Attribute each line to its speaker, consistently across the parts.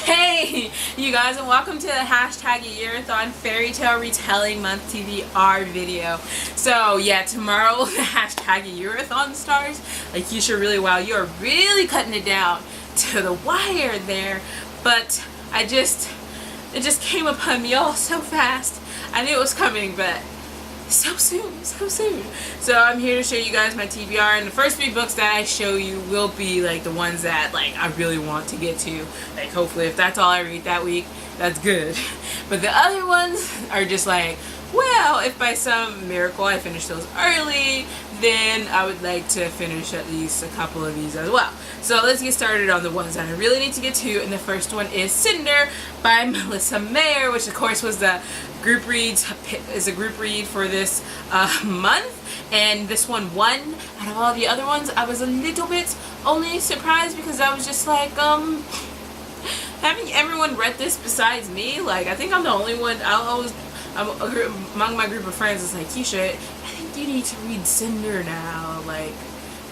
Speaker 1: Hey, you guys, and welcome to the #READ-A-THON Fairy Tale Retelling Month TBR video. So yeah, tomorrow the #READ-A-THON starts. Like, ke-sha, really, wow, you are really cutting it down to the wire there. But it just came upon me all so fast. I knew it was coming, but so soon. So I'm here to show you guys my TBR, and the first 3 books that I show you will be like the ones that like I really want to get to. Like, hopefully if that's all I read that week, that's good. But the other ones are just like, well, if by some miracle I finish those early, then I would like to finish at least a couple of these as well. So let's get started on the ones that I really need to get to, and the first one is Cinder by Melissa Mayer, which of course was the group read for this month, and this one won. Out of all the other ones, I was a little bit only surprised because I was just like, having everyone read this besides me? Like, I think I'm the only one. Among my group of friends, it's like, ke-sha, I think you need to read Cinder now. Like,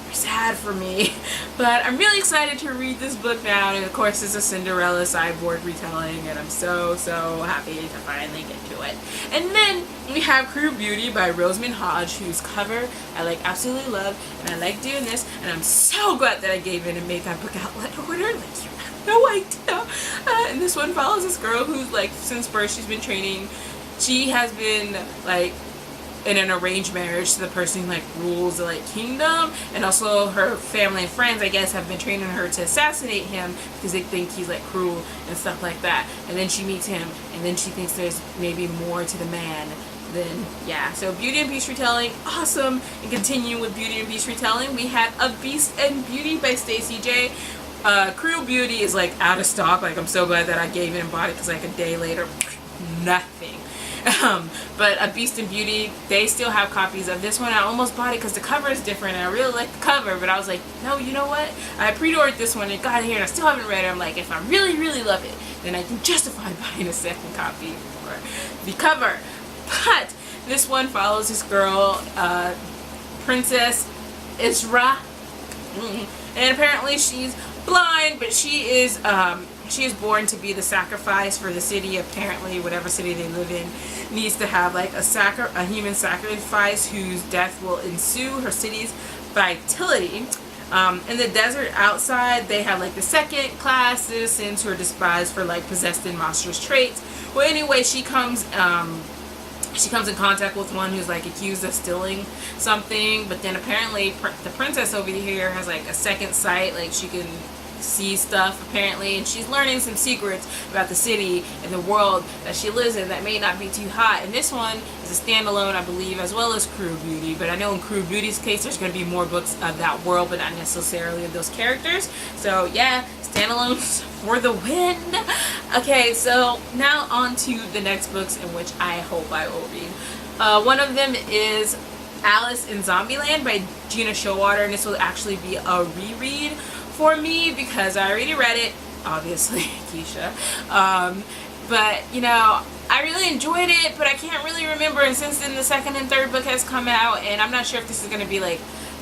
Speaker 1: you're sad for me. But I'm really excited to read this book now, and of course it's a Cinderella sideboard retelling, and I'm so happy to finally get to it. And then we have Cruel Beauty by Rosamund Hodge, whose cover I like absolutely love, and I like doing this, and I'm so glad that I gave in and made that book outlet order. Like, you have no idea. And this one follows this girl who's like, since birth she's been training. She has been like in an arranged marriage to the person who like rules the like kingdom, and also her family and friends, I guess, have been training her to assassinate him because they think he's like cruel and stuff like that. And then she meets him, and then she thinks there's maybe more to the man. Then yeah, so Beauty and Beast retelling, awesome. And continuing with Beauty and Beast retelling, we have A Beast and Beauty by Stacey J. Cruel Beauty is like out of stock. Like, I'm so glad that I gave it and bought it, because like a day later, nothing. But A Beast and Beauty, they still have copies of this one. I almost bought it because the cover is different, and I really like the cover, but I was like, no, you know what? I pre-ordered this one and got it here, and I still haven't read it. I'm like, if I really love it, then I can justify buying a second copy for the cover. But this one follows this girl, Princess Isra, and apparently she's blind, but she is born to be the sacrifice for the city. Apparently, whatever city they live in needs to have like a human sacrifice whose death will ensue her city's vitality. In the desert outside, they have like the second-class citizens who are despised for like possessed and monstrous traits. Well, anyway, she comes in contact with one who's like accused of stealing something, but then apparently the princess over here has like a second sight, like she can see stuff apparently, and she's learning some secrets about the city and the world that she lives in that may not be too hot. And this one is a standalone, I believe, as well as Cruel Beauty, but I know in Cruel Beauty's case there's going to be more books of that world, but not necessarily of those characters. So yeah, standalones for the win. Okay, so now on to the next books, in which I hope I will read. One of them is Alice in Zombieland by Gina Showalter, and this will actually be a reread for me because I already read it, obviously, ke-sha. But you know, I really enjoyed it, but I can't really remember. And since then the second and third book has come out, and I'm not sure if this is going to be like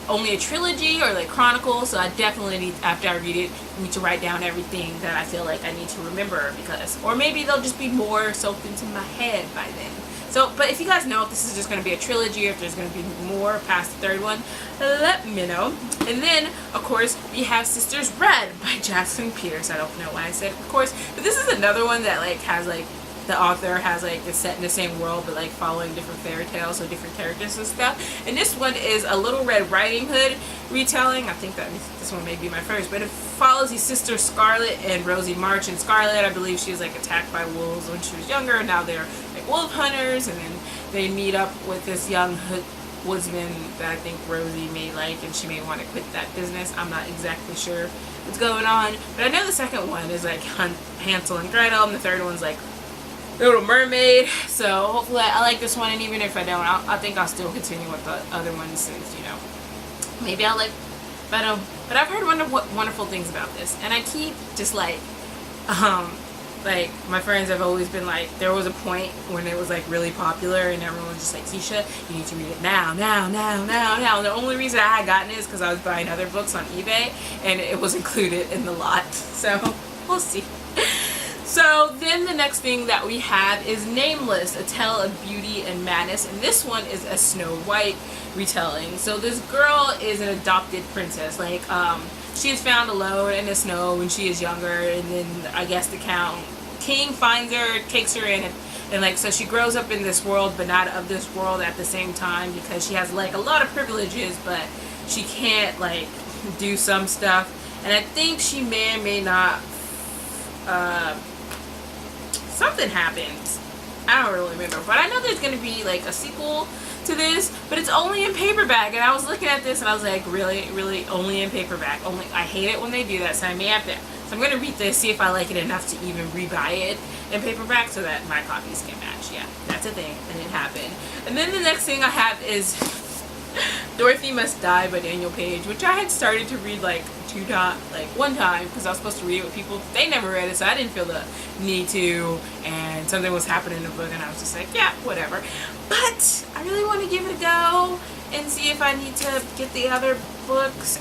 Speaker 1: only a trilogy or like chronicles. So I definitely need, after I read it, need to write down everything that I feel like I need to remember, because, or maybe they'll just be more soaked into my head by then. So, but if you guys know if this is just going to be a trilogy, or if there's going to be more past the third one, let me know. And then, of course, we have Sisters Red by Jackson Pierce. I don't know why I said of course, but this is another one that like has like, the author has like, it's set in the same world, but like following different fairy tales, so different characters and stuff. And this one is a Little Red Riding Hood retelling. I think that this one may be my first, but it follows these sisters Scarlet and Rosie March. And Scarlet, I believe she was like attacked by wolves when she was younger, and now they're like wolf hunters, and then they meet up with this young woodsman that I think Rosie may like, and she may want to quit that business. I'm not exactly sure what's going on, but I know the second one is like Hansel and Gretel, and the third one's like Little Mermaid. So hopefully I like this one, and even if I don't, I think I'll still continue with the other ones, since, you know, maybe I'll like, but I've heard wonderful things about this, and I keep just like my friends have always been like, there was a point when it was like really popular, and everyone was just like, ke-sha, you need to read it now. And the only reason I had gotten it is because I was buying other books on eBay, and it was included in the lot. So we'll see. So then the next thing that we have is Nameless, A Tale of Beauty and Madness, and this one is a Snow White retelling. So this girl is an adopted princess. Like, she is found alone in the snow when she is younger, and then I guess the king finds her, takes her in, and like, so she grows up in this world but not of this world at the same time, because she has like a lot of privileges, but she can't like do some stuff. And I think she may or may not, something happens. I don't really remember, but I know there's going to be like a sequel to this, but it's only in paperback. And I was looking at this and I was like, really only in paperback? Only, I hate it when they do that, so I may have to. So I'm going to read this, see if I like it enough to even rebuy it in paperback so that my copies can match. Yeah, that's a thing, and it happened. And then the next thing I have is Dorothy Must Die by Daniel Page, which I had started to read like one time because I was supposed to read it with people. They never read it, so I didn't feel the need to, and something was happening in the book and I was just like, yeah, whatever. But I really want to give it a go and see if I need to get the other books,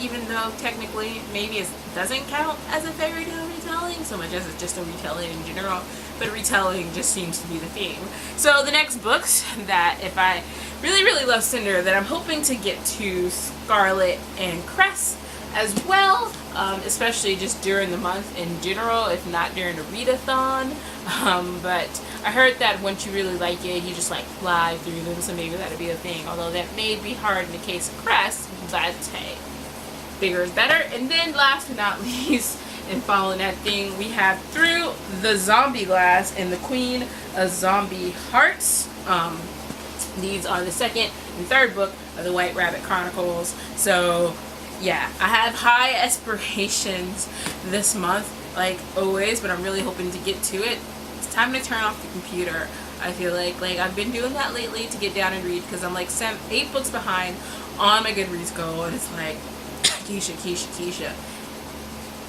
Speaker 1: even though technically maybe it doesn't count as a fairy tale retelling so much as it's just a retelling in general, but retelling just seems to be the theme. So the next books that, if I really love Cinder, that I'm hoping to get to Scarlet and Cress as well, especially just during the month in general, if not during the READ-A-THON. But I heard that once you really like it, you just like fly through them, so maybe that'd be a thing, although that may be hard in the case of Cress, but hey, bigger is better. And then last but not least, and following that thing, we have Through the Zombie Glass and the Queen of Zombie Hearts. These are the second and third book of the White Rabbit Chronicles. So yeah, I have high aspirations this month, like always, but I'm really hoping to get to it. It's time to turn off the computer. I feel like I've been doing that lately to get down and read, because I'm like 8 books behind on my Goodreads goal, and it's like ke-sha.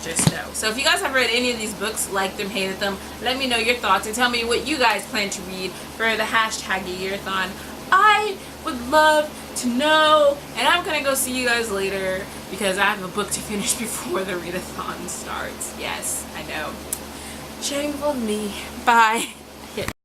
Speaker 1: Just know. So if you guys have read any of these books, liked them, hated them, let me know your thoughts and tell me what you guys plan to read for the #yearathon. I would love to know, and I'm gonna go see you guys later because I have a book to finish before the readathon starts. Yes, I know. Shameful me. Bye.